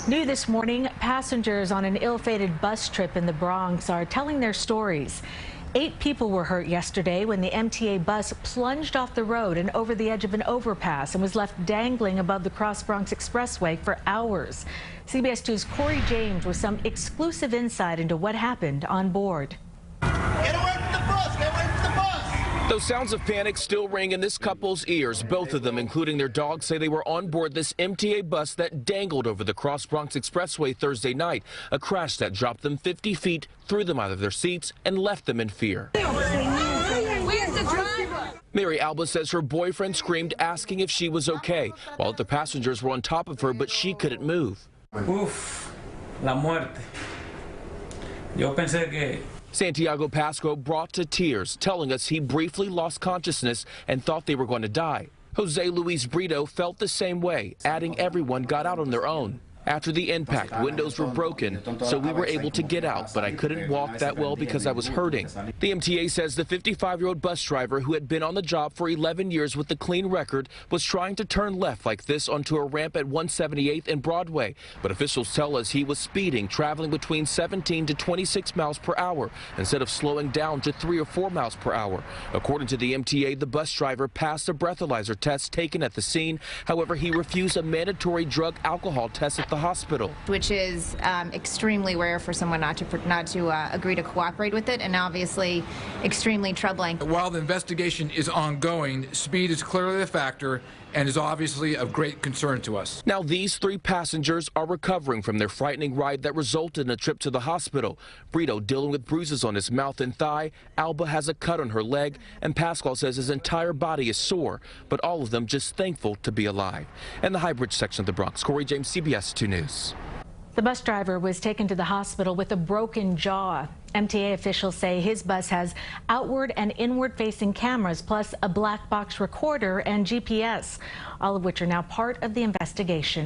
New this morning, passengers on an ill-fated bus trip in the Bronx are telling their stories. 8 people were hurt yesterday when the MTA bus plunged off the road and over the edge of an overpass and was left dangling above the Cross Bronx Expressway for hours. CBS 2's Cory with some exclusive insight into what happened on board. Get away from the bus! Get away from the bus! Those sounds of panic still ring in this couple's ears. Both of them, including their dog, say they were on board this MTA bus that dangled over the Cross Bronx Expressway Thursday night, a crash that dropped them 50 feet, threw them out of their seats, and left them in fear. Where's the driver? Mary Alba says her boyfriend screamed, asking if she was okay, while the passengers were on top of her, but she couldn't move. Uf, la muerte. Yo pensé que Santiago Pasco brought to tears, telling us he briefly lost consciousness and thought they were going to die. Jose Luis Brito felt the same way, adding everyone got out on their own. After the impact, windows were broken, so we were able to get out, but I couldn't walk that well because I was hurting. The MTA says the 55-year-old bus driver who had been on the job for 11 years with a clean record was trying to turn left like this onto a ramp at 178th and Broadway. But officials tell us he was speeding, traveling between 17 to 26 miles per hour instead of slowing down to 3 or 4 miles per hour. According to the MTA, the bus driver passed a breathalyzer test taken at the scene. However, he refused a mandatory drug alcohol test at the hospital, Which is extremely rare for someone not to agree to cooperate with it, and obviously extremely troubling. While the investigation is ongoing, speed is clearly a factor and is obviously of great concern to us. Now these 3 passengers are recovering from their frightening ride that resulted in a trip to the hospital. Brito dealing with bruises on his mouth and thigh. Alba has a cut on her leg, and Pascal says his entire body is sore, but all of them just thankful to be alive. In the High Bridge section of the Bronx, Cory James, CBS 2 News. The bus driver was taken to the hospital with a broken jaw. MTA officials say his bus has outward and inward facing cameras, plus a black box recorder and GPS, all of which are now part of the investigation.